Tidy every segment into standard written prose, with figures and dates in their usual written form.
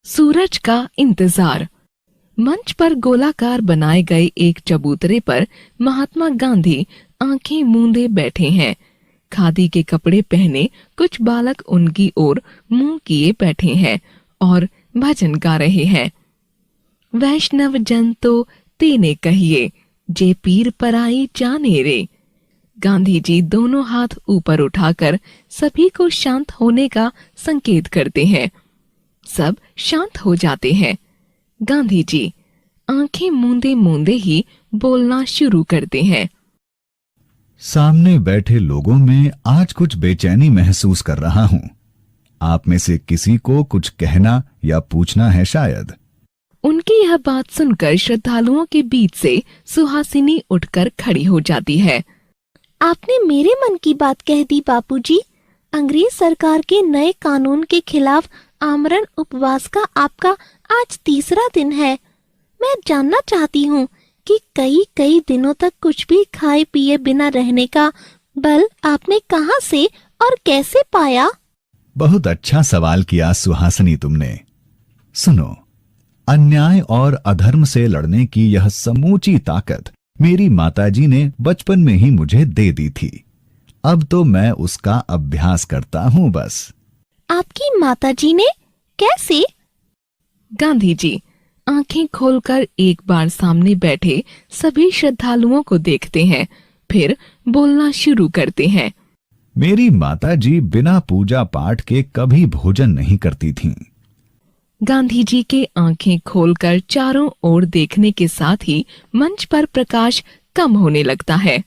सूरज का इंतजार। मंच पर गोलाकार बनाए गए एक चबूतरे पर महात्मा गांधी आंखें मूंदे बैठे हैं। खादी के कपड़े पहने कुछ बालक उनकी ओर मुंह किए बैठे हैं और भजन गा रहे हैं। वैष्णव जन तो तेने कहिए, जे पीर पराई जाने रे। गांधी जी दोनों हाथ ऊपर उठाकर सभी को शांत होने का संकेत करते हैं। सब शांत हो जाते हैं। गांधी जी आंखें मूंदे मूंदे ही बोलना शुरू करते हैं। सामने बैठे लोगों में आज कुछ बेचैनी महसूस कर रहा हूं। आप में से किसी को कुछ कहना या पूछना है शायद। उनकी यह बात सुनकर श्रद्धालुओं के बीच से सुहासिनी उठकर खड़ी हो जाती है। आपने मेरे मन की बात कह दी बापूजी। अंग्रेज सरकार के नए कानून के खिलाफ आमरण उपवास का आपका आज तीसरा दिन है। मैं जानना चाहती हूँ कि कई दिनों तक कुछ भी खाए पिए बिना रहने का बल आपने कहाँ से और कैसे पाया? बहुत अच्छा सवाल किया सुहासिनी तुमने। सुनो, अन्याय और अधर्म से लड़ने की यह समूची ताकत मेरी माताजी ने बचपन में ही मुझे दे दी थी। अब तो मैं उसका अभ्यास करता हूँ बस। आपकी माताजी ने? कैसे? गांधी जी आंखें खोलकर एक बार सामने बैठे सभी श्रद्धालुओं को देखते हैं, फिर बोलना शुरू करते हैं। मेरी माताजी बिना पूजा पाठ के कभी भोजन नहीं करती थीं। गांधी जी के आंखें खोलकर चारों ओर देखने के साथ ही मंच पर प्रकाश कम होने लगता है।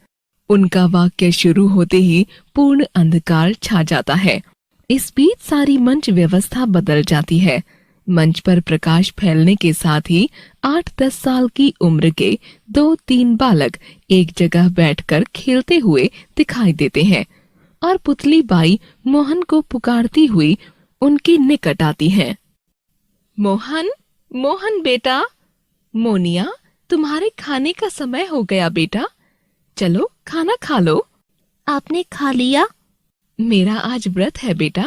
उनका वाक्य शुरू होते ही पूर्ण अंधकार छा जाता है। इस बीच सारी मंच व्यवस्था बदल जाती है। मंच पर प्रकाश फैलने के साथ ही 8-10 साल की उम्र के 2-3 बालक एक जगह बैठकर खेलते हुए दिखाई देते हैं और पुतली बाई मोहन को पुकारती हुई उनके निकट आती है। मोहन, मोहन बेटा, मोनिया, तुम्हारे खाने का समय हो गया बेटा, चलो खाना खा लो। आपने खा लिया? मेरा आज व्रत है बेटा।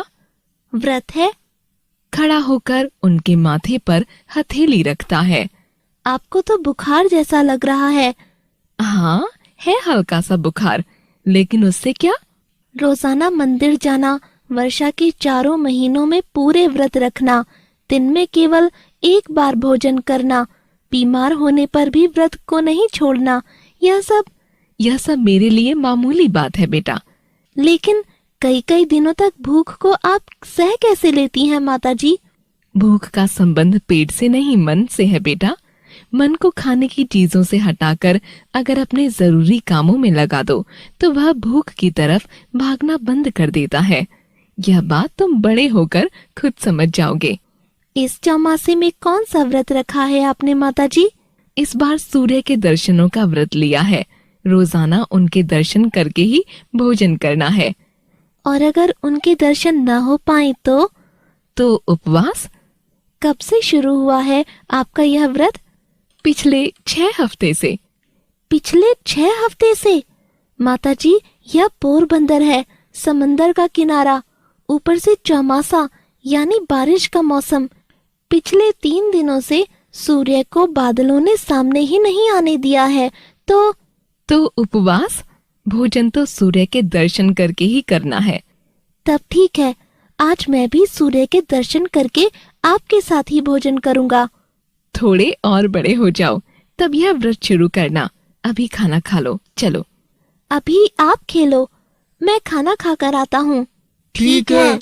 व्रत है? खड़ा होकर उनके माथे पर हथेली रखता है। आपको तो बुखार जैसा लग रहा है। हाँ, है हल्का सा बुखार, लेकिन उससे क्या? रोजाना मंदिर जाना, वर्षा के 4 महीनों में पूरे व्रत रखना, दिन में केवल एक बार भोजन करना, बीमार होने पर भी व्रत को नहीं छोड़ना, यह सब मेरे लिए मामूली बात है बेटा। लेकिन कई दिनों तक भूख को आप सह कैसे लेती हैं माताजी? भूख का संबंध पेट से नहीं, मन से है बेटा। मन को खाने की चीजों से हटाकर अगर अपने जरूरी कामों में लगा दो तो वह भूख की तरफ भागना बंद कर देता है। यह बात तुम बड़े होकर खुद समझ जाओगे। इस चौमासे में कौन सा व्रत रखा है आपने माताजी? इस बार सूर्य के दर्शनों का व्रत लिया है। रोजाना उनके दर्शन करके ही भोजन करना है। और अगर उनके दर्शन न हो पाए तो उपवास। कब से शुरू हुआ है आपका यह व्रत? पिछले 6 हफ्ते से। पिछले 6 हफ्ते से? माताजी, यह पोरबंदर है, समंदर का किनारा, ऊपर से चौमासा यानी बारिश का मौसम। पिछले 3 दिनों से सूर्य को बादलों ने सामने ही नहीं आने दिया है। तो उपवास। भोजन तो सूर्य के दर्शन करके ही करना है। तब ठीक है, आज मैं भी सूर्य के दर्शन करके आपके साथ ही भोजन करूंगा। थोड़े और बड़े हो जाओ तब यह व्रत शुरू करना। अभी खाना खा लो, चलो। अभी आप खेलो, मैं खाना खाकर आता हूँ। ठीक है।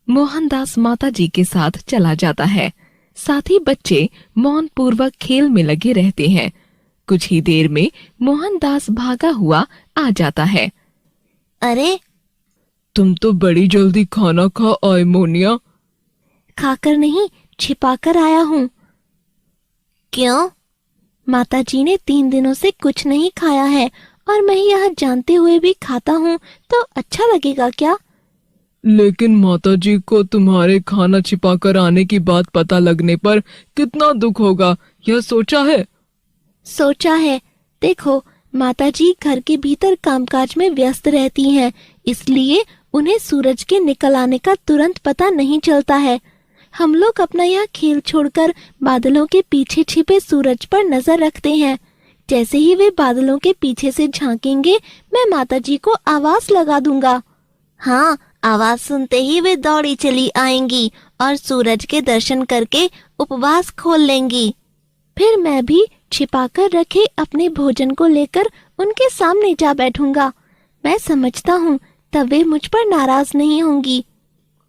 मोहनदास माताजी के साथ चला जाता है। साथ ही बच्चे मौन पूर्वक खेल में लगे रहते हैं। कुछ ही देर में मोहनदास भागा हुआ आ जाता है। अरे, तुम तो बड़ी जल्दी खाना खा आए मोनिया। खाकर नहीं, छिपाकर आया हूँ। क्यों? माताजी ने 3 दिनों से कुछ नहीं खाया है और मैं यह जानते हुए भी खाता हूँ तो अच्छा लगेगा क्या? लेकिन माताजी को तुम्हारे खाना छिपाकर आने की बात पता लगने पर कितना दुख होगा, यह सोचा है? सोचा है। देखो, माताजी घर के भीतर कामकाज में व्यस्त रहती हैं, इसलिए उन्हें सूरज के निकल आने का तुरंत पता नहीं चलता है। हम लोग अपना यह खेल छोड़कर बादलों के पीछे छिपे सूरज पर नजर रखते हैं। जैसे ही वे बादलों के पीछे से झांकेंगे, मैं माताजी को आवाज लगा दूंगा। हाँ, आवाज सुनते ही वे दौड़ी चली आएंगी और सूरज के दर्शन करके उपवास खोल लेंगी। फिर मैं भी छिपाकर रखे अपने भोजन को लेकर उनके सामने जा बैठूंगा। मैं समझता हूँ तब वे मुझ पर नाराज नहीं होंगी।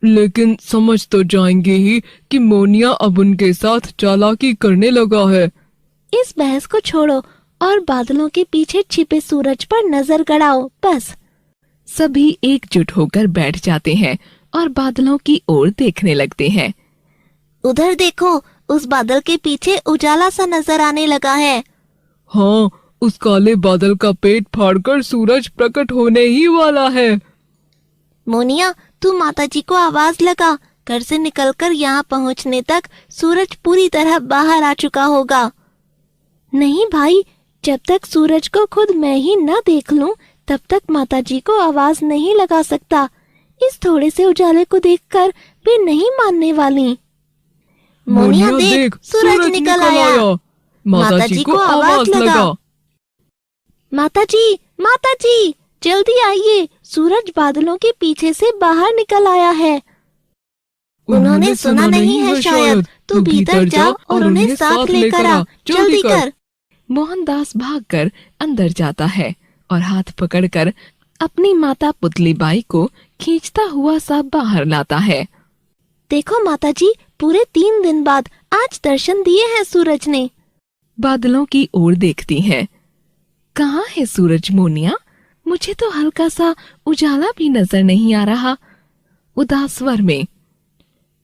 लेकिन समझ तो जाएंगे ही कि मोनिया अब उनके साथ चालाकी करने लगा है। इस बहस को छोड़ो और बादलों के पीछे छिपे सूरज पर नजर गड़ाओ, बस। सभी एकजुट होकर बैठ जाते हैं और बादलों की ओर देखने लगते हैं। उधर देखो, उस बादल के पीछे उजाला सा नजर आने लगा है। हाँ, उस काले बादल का पेट फाड़कर सूरज प्रकट होने ही वाला है। मोनिया, तू माताजी को आवाज लगा। घर से निकलकर यहाँ पहुँचने तक सूरज पूरी तरह बाहर आ चुका होगा। नहीं भाई, जब तक सूरज को खुद मैं ही न देख लूं, तब तक माताजी को आवाज नहीं लगा सकता। इस थोड़े से उजाले को देखकर वे नहीं मानने वाली। मोनिया देख, सूरज निकल आया। माताजी को आवाज लगा। माताजी, माताजी, जल्दी आइए, सूरज बादलों के पीछे से बाहर निकल आया है। उन्होंने सुना नहीं है शायद। तू भीतर जा और उन्हें साथ लेकर आ, जल्दी कर। मोहनदास भागकर अंदर जाता है और हाथ पकड़कर अपनी माता पुतली बाई को खींचता हुआ सा बाहर लाता है। देखो माताजी, पूरे 3 दिन बाद आज दर्शन दिए हैं सूरज ने। बादलों की ओर देखती हैं। कहाँ है सूरज मोनिया? मुझे तो हल्का सा उजाला भी नजर नहीं आ रहा। उदास स्वर में,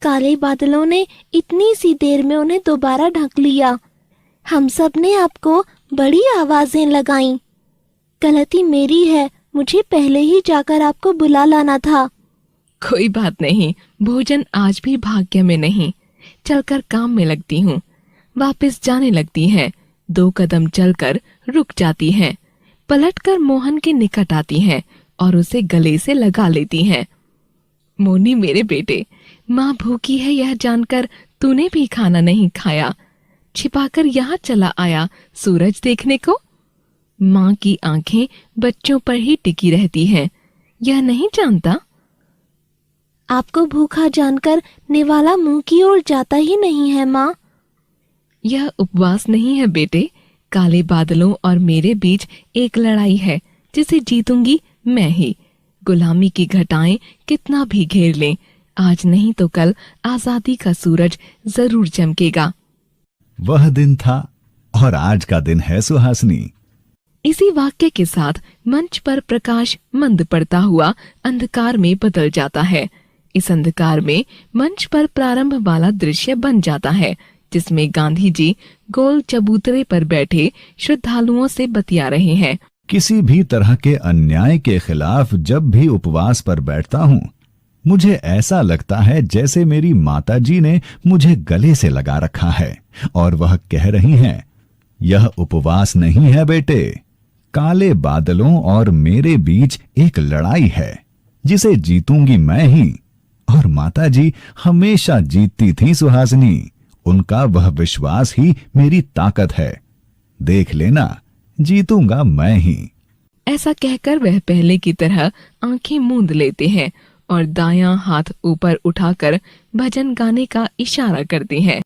काले बादलों ने इतनी सी देर में उन्हें दोबारा ढक लिया। हम सब ने आपको बड़ी आवाजें लगाईं। गलती मेरी है, मुझे पहले ही जाकर आपको बुला लाना था। कोई बात नहीं, भोजन आज भी भाग्य में नहीं। चलकर काम में लगती हूँ। वापस जाने लगती हैं। 2 कदम चलकर रुक जाती हैं। पलटकर मोहन के निकट आती हैं और उसे गले से लगा लेती हैं। मोनी मेरे बेटे, माँ भूखी है यह जानकर तूने भी खाना नहीं खाया, छिपाकर यहाँ चला आया सूरज देखने को। माँ की आंखें बच्चों पर ही टिकी रहती हैं, यह नहीं जानता? आपको भूखा जानकर निवाला मुंह की ओर जाता ही नहीं है माँ। यह उपवास नहीं है बेटे, काले बादलों और मेरे बीच एक लड़ाई है जिसे जीतूंगी मैं ही। गुलामी की घटाएं कितना भी घेर लें, आज नहीं तो कल आजादी का सूरज जरूर चमकेगा। वह दिन था और आज का दिन है सुहासिनी। इसी वाक्य के साथ मंच पर प्रकाश मंद पड़ता हुआ अंधकार में बदल जाता है। इस अंधकार में मंच पर प्रारंभ वाला दृश्य बन जाता है, जिसमें गांधी जी गोल चबूतरे पर बैठे श्रद्धालुओं से बतिया रहे हैं। किसी भी तरह के अन्याय के खिलाफ जब भी उपवास पर बैठता हूँ, मुझे ऐसा लगता है जैसे मेरी माताजी ने मुझे गले से लगा रखा है और वह कह रही हैं, यह उपवास नहीं है बेटे, काले बादलों और मेरे बीच एक लड़ाई है जिसे जीतूंगी मैं ही। और माताजी हमेशा जीतती थी सुहासिनी, उनका वह विश्वास ही मेरी ताकत है। देख लेना, जीतूंगा मैं ही। ऐसा कहकर वह पहले की तरह आंखें मूंद लेते हैं और दायां हाथ ऊपर उठाकर भजन गाने का इशारा करते हैं।